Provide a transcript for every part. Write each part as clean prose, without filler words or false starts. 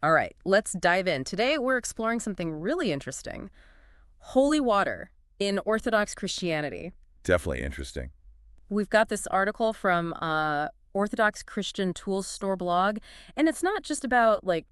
All right, let's dive in. Today, we're exploring something really interesting. Holy water in Orthodox Christianity. Definitely interesting. We've got this article from Orthodox Christian Tools Store blog, and it's not just about, like,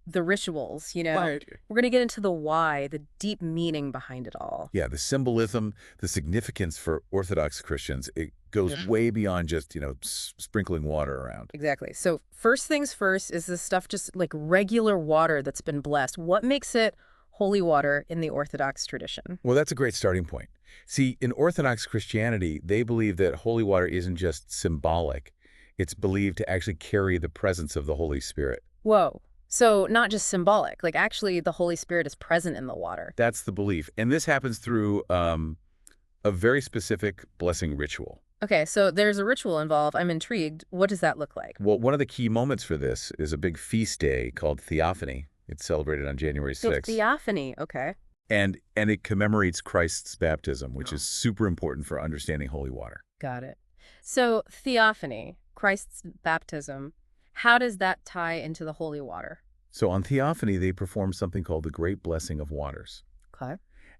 the rituals, you know? Right. We're going to get into the why, the deep meaning behind it all. Yeah, the symbolism, the significance for Orthodox Christians, it goes Yeah. way beyond just, sprinkling water around. Exactly. So first things first, is this stuff just like regular water that's been blessed? What makes it holy water in the Orthodox tradition? Well, that's a great starting point. See, in Orthodox Christianity, they believe that holy water isn't just symbolic. It's believed to actually carry the presence of the Holy Spirit. Whoa. So not just symbolic, like actually the Holy Spirit is present in the water. That's the belief. And this happens through a very specific blessing ritual. Okay, so there's a ritual involved. I'm intrigued. What does that look like? Well, one of the key moments for this is a big feast day called Theophany. It's celebrated on January So 6th. theophany, okay. And it commemorates Christ's baptism, which is super important for understanding holy water. Got it. So theophany, Christ's baptism, how does that tie into the holy water? So on Theophany, they perform something called the Great Blessing of Waters. Okay.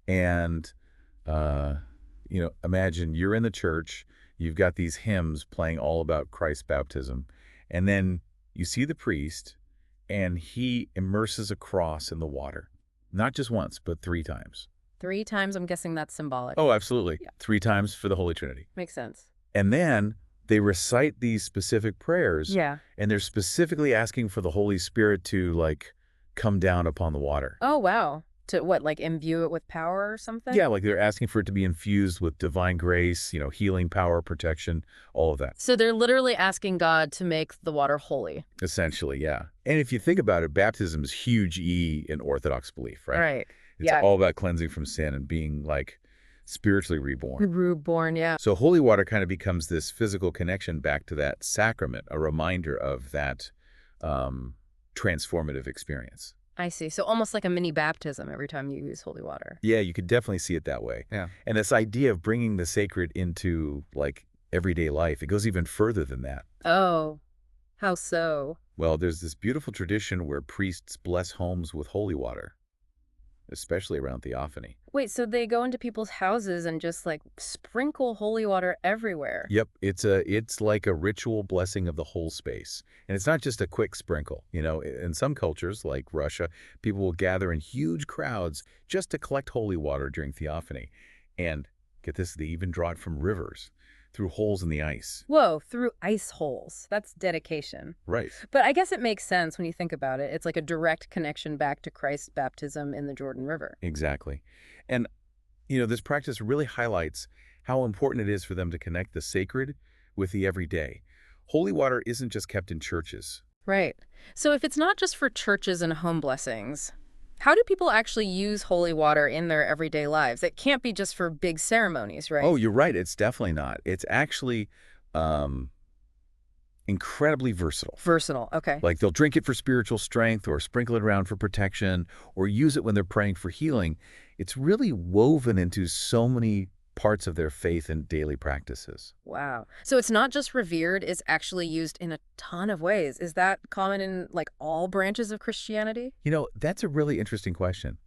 And, imagine you're in the church, you've got these hymns playing all about Christ's baptism, and then you see the priest, and he immerses a cross in the water. Not just once, but 3 times. 3 times, I'm guessing that's symbolic. Oh, absolutely. Yeah. 3 times for the Holy Trinity. Makes sense. And then they recite these specific prayers. Yeah. And they're specifically asking for the Holy Spirit to, come down upon the water. Oh, wow. To what, like imbue it with power or something? Yeah, like they're asking for it to be infused with divine grace, healing power, protection, all of that. So they're literally asking God to make the water holy. Essentially, yeah. And if you think about it, baptism is huge E in Orthodox belief, right? Right. It's Yeah. all about cleansing from sin and being, spiritually reborn. Reborn, yeah. So holy water kind of becomes this physical connection back to that sacrament, a reminder of that transformative experience. I see. So almost like a mini baptism every time you use holy water. Yeah, you could definitely see it that way. Yeah. And this idea of bringing the sacred into, everyday life, it goes even further than that. Oh, how so? Well, there's this beautiful tradition where priests bless homes with holy water, especially around Theophany. Wait, so they go into people's houses and just like sprinkle holy water everywhere? Yep, it's like a ritual blessing of the whole space. And it's not just a quick sprinkle. In some cultures, like Russia, people will gather in huge crowds just to collect holy water during Theophany. And get this, they even draw it from rivers through holes in the ice. Whoa, through ice holes. That's dedication. Right. But I guess it makes sense when you think about it. It's like a direct connection back to Christ's baptism in the Jordan River. Exactly. And, this practice really highlights how important it is for them to connect the sacred with the everyday. Holy water isn't just kept in churches. Right. So if it's not just for churches and home blessings, how do people actually use holy water in their everyday lives? It can't be just for big ceremonies, right? Oh, you're right. It's definitely not. It's actually incredibly versatile. Versatile. Okay. Like they'll drink it for spiritual strength or sprinkle it around for protection or use it when they're praying for healing. It's really woven into so many parts of their faith and daily practices. Wow. So it's not just revered, it's actually used in a ton of ways. Is that common in like all branches of Christianity? That's a really interesting question.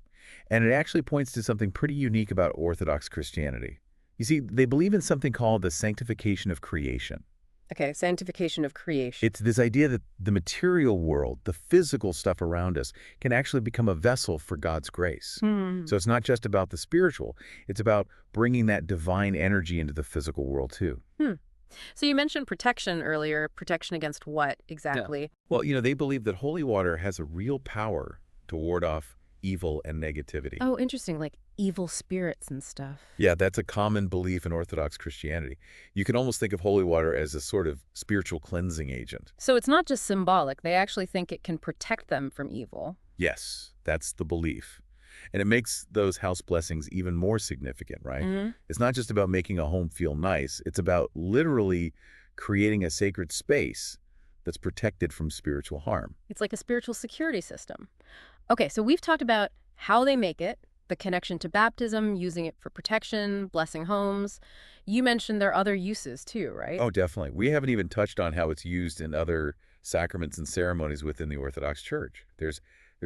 And it actually points to something pretty unique about Orthodox Christianity. You see, they believe in something called the sanctification of creation. Okay, sanctification of creation. It's this idea that the material world, the physical stuff around us, can actually become a vessel for God's grace. So it's not just about the spiritual. It's about bringing that divine energy into the physical world, too. So you mentioned protection earlier. Protection against what exactly? Well, they believe that holy water has a real power to ward off evil and negativity. Oh, interesting. Like evil spirits and stuff. Yeah, that's a common belief in Orthodox Christianity. You can almost think of holy water as a sort of spiritual cleansing agent. So it's not just symbolic. They actually think it can protect them from evil. Yes, that's the belief. And it makes those house blessings even more significant, right? It's not just about making a home feel nice. It's about literally creating a sacred space that's protected from spiritual harm. It's like a spiritual security system. Okay, so we've talked about how they make it, the connection to baptism, using it for protection, blessing homes. You mentioned there are other uses too, right? Oh, definitely. We haven't even touched on how it's used in other sacraments and ceremonies within the Orthodox Church. There's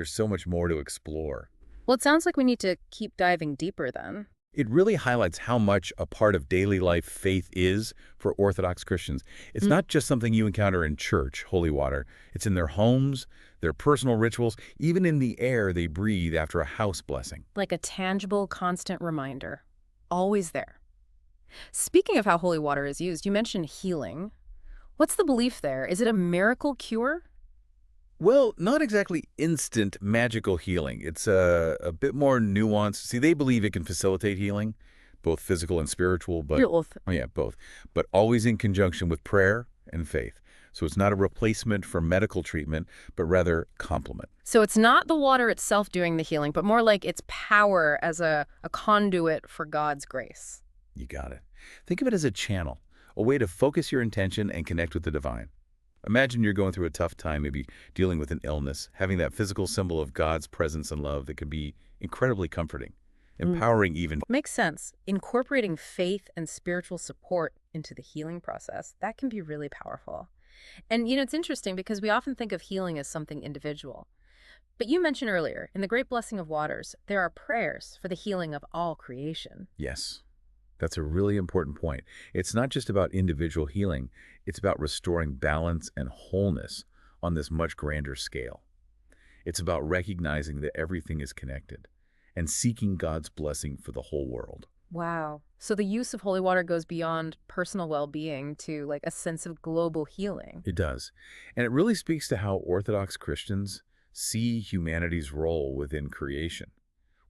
so much more to explore. Well, it sounds like we need to keep diving deeper then. It really highlights how much a part of daily life faith is for Orthodox Christians. It's Mm. not just something you encounter in church, holy water. It's in their homes, their personal rituals, even in the air they breathe after a house blessing. Like a tangible, constant reminder. Always there. Speaking of how holy water is used, you mentioned healing. What's the belief there? Is it a miracle cure? Well, not exactly instant magical healing. It's a bit more nuanced. See, they believe it can facilitate healing, both physical and spiritual, but, Both. oh yeah, both. But always in conjunction with prayer and faith. So it's not a replacement for medical treatment, but rather complement. So it's not the water itself doing the healing, but more like its power as a conduit for God's grace. You got it. Think of it as a channel, a way to focus your intention and connect with the divine. Imagine you're going through a tough time, maybe dealing with an illness, having that physical symbol of God's presence and love that can be incredibly comforting, empowering even. Makes sense. Incorporating faith and spiritual support into the healing process, that can be really powerful. And, it's interesting because we often think of healing as something individual. But you mentioned earlier, in the Great Blessing of Waters, there are prayers for the healing of all creation. Yes, that's a really important point. It's not just about individual healing, it's about restoring balance and wholeness on this much grander scale. It's about recognizing that everything is connected and seeking God's blessing for the whole world. Wow. So the use of holy water goes beyond personal well-being to like a sense of global healing. It does. And it really speaks to how Orthodox Christians see humanity's role within creation.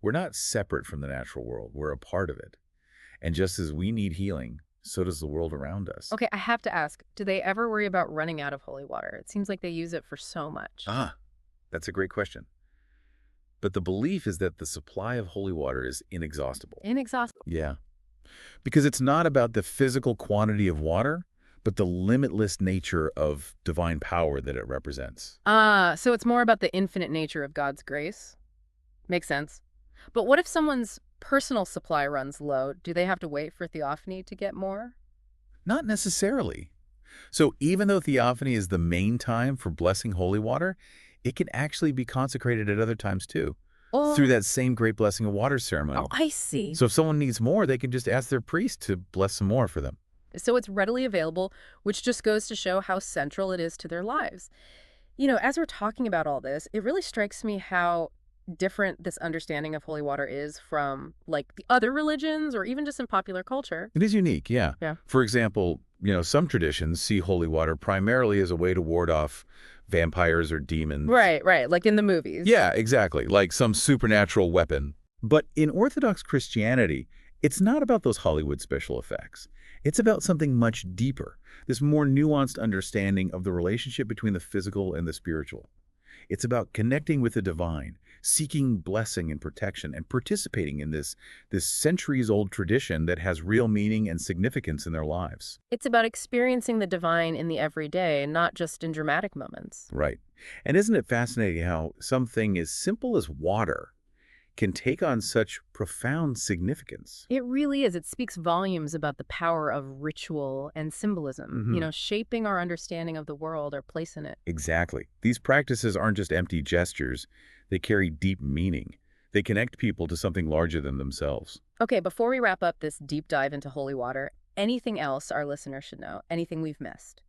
We're not separate from the natural world, we're a part of it. And just as we need healing, so does the world around us. Okay, I have to ask, do they ever worry about running out of holy water? It seems like they use it for so much. That's a great question. But the belief is that the supply of holy water is inexhaustible. Inexhaustible. Yeah. Because it's not about the physical quantity of water, but the limitless nature of divine power that it represents. So it's more about the infinite nature of God's grace? Makes sense. But what if someone's personal supply runs low? Do they have to wait for theophany to get more? Not necessarily. So even though theophany is the main time for blessing holy water, it can actually be consecrated at other times too, Oh, through that same great blessing of water ceremony. oh, I see. So if someone needs more, they can just ask their priest to bless some more for them. So it's readily available, which just goes to show how central it is to their lives. As we're talking about all this, it really strikes me how different this understanding of holy water is from like the other religions or even just in popular culture. It is unique, yeah. Yeah. For example, some traditions see holy water primarily as a way to ward off vampires or demons. Right, like in the movies. Yeah, exactly, like some supernatural weapon. But in Orthodox Christianity, it's not about those Hollywood special effects. It's about something much deeper, this more nuanced understanding of the relationship between the physical and the spiritual. It's about connecting with the divine, seeking blessing and protection, and participating in this centuries-old tradition that has real meaning and significance in their lives. It's about experiencing the divine in the everyday, not just in dramatic moments. Right. And isn't it fascinating how something as simple as water can take on such profound significance? It really is. It speaks volumes about the power of ritual and symbolism, shaping our understanding of the world, our place in it. Exactly. These practices aren't just empty gestures. They carry deep meaning. They connect people to something larger than themselves. Okay, before we wrap up this deep dive into holy water, anything else our listeners should know? Anything we've missed?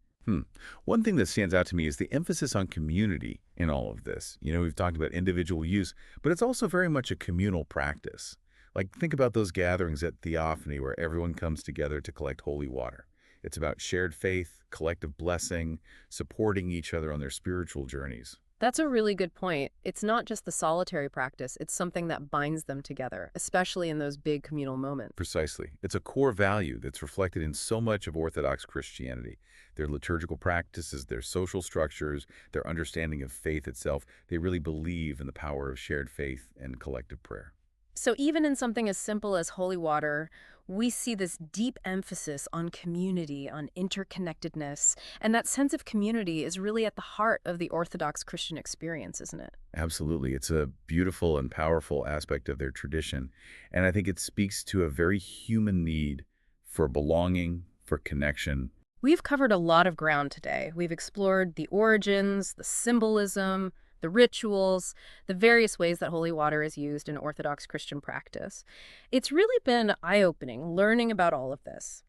One thing that stands out to me is the emphasis on community in all of this. We've talked about individual use, but it's also very much a communal practice. Like, think about those gatherings at Theophany where everyone comes together to collect holy water. It's about shared faith, collective blessing, supporting each other on their spiritual journeys. That's a really good point. It's not just the solitary practice, it's something that binds them together, especially in those big communal moments. Precisely. It's a core value that's reflected in so much of Orthodox Christianity. Their liturgical practices, their social structures, their understanding of faith itself, they really believe in the power of shared faith and collective prayer. So even in something as simple as holy water, we see this deep emphasis on community, on interconnectedness, and that sense of community is really at the heart of the Orthodox Christian experience, isn't it? Absolutely. It's a beautiful and powerful aspect of their tradition, and I think it speaks to a very human need for belonging, for connection. We've covered a lot of ground today. We've explored the origins, the symbolism, the rituals, the various ways that holy water is used in Orthodox Christian practice. It's really been eye-opening learning about all of this.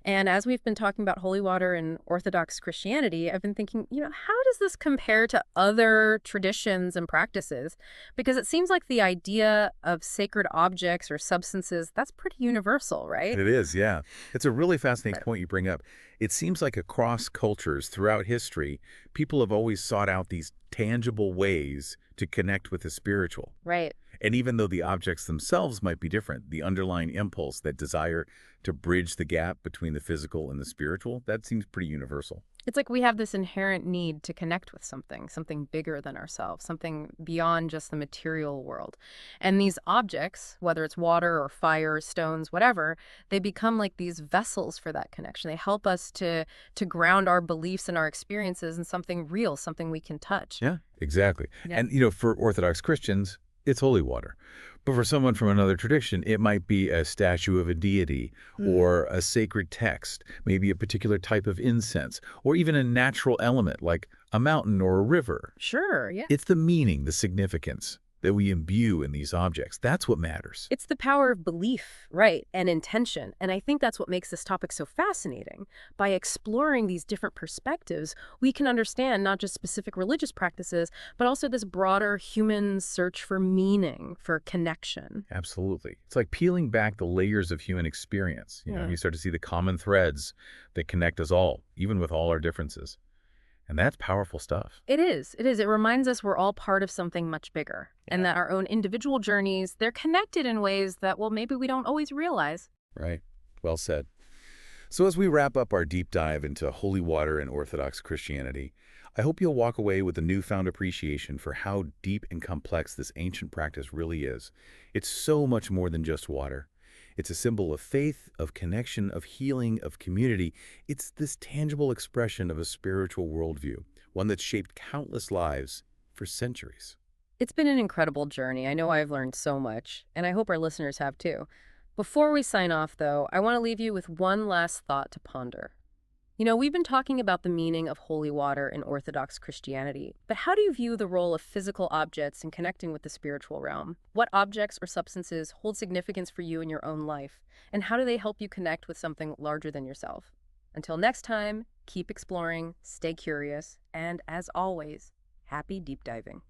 And as we've been talking about holy water in Orthodox Christianity, I've been thinking, how does this compare to other traditions and practices? Because it seems like the idea of sacred objects or substances, that's pretty universal, right? It is, yeah. It's a really fascinating Right. point you bring up. It seems like across cultures throughout history, people have always sought out these tangible ways to connect with the spiritual. Right. And even though the objects themselves might be different, the underlying impulse, that desire to bridge the gap between the physical and the spiritual, that seems pretty universal. It's like we have this inherent need to connect with something bigger than ourselves, something beyond just the material world. And these objects, whether it's water or fire, stones, whatever, they become like these vessels for that connection. They help us to ground our beliefs and our experiences in something real, something we can touch. Yeah, exactly. Yeah. And, for Orthodox Christians, it's holy water. But for someone from another tradition, it might be a statue of a deity or a sacred text, maybe a particular type of incense, or even a natural element like a mountain or a river. Sure, yeah. It's the meaning, the significance that we imbue in these objects. That's what matters. It's the power of belief, right, and intention. And I think that's what makes this topic so fascinating. By exploring these different perspectives, we can understand not just specific religious practices, but also this broader human search for meaning, for connection. Absolutely. It's like peeling back the layers of human experience. Yeah. You start to see the common threads that connect us all, even with all our differences. And that's powerful stuff. It is. It is. It reminds us we're all part of something much bigger and Yeah. that our own individual journeys, they're connected in ways that, well, maybe we don't always realize. Right. Well said. So as we wrap up our deep dive into holy water and Orthodox Christianity, I hope you'll walk away with a newfound appreciation for how deep and complex this ancient practice really is. It's so much more than just water. It's a symbol of faith, of connection, of healing, of community. It's this tangible expression of a spiritual worldview, one that's shaped countless lives for centuries. It's been an incredible journey. I know I've learned so much, and I hope our listeners have too. Before we sign off, though, I want to leave you with one last thought to ponder. We've been talking about the meaning of holy water in Orthodox Christianity, but how do you view the role of physical objects in connecting with the spiritual realm? What objects or substances hold significance for you in your own life, and how do they help you connect with something larger than yourself? Until next time, keep exploring, stay curious, and as always, happy deep diving.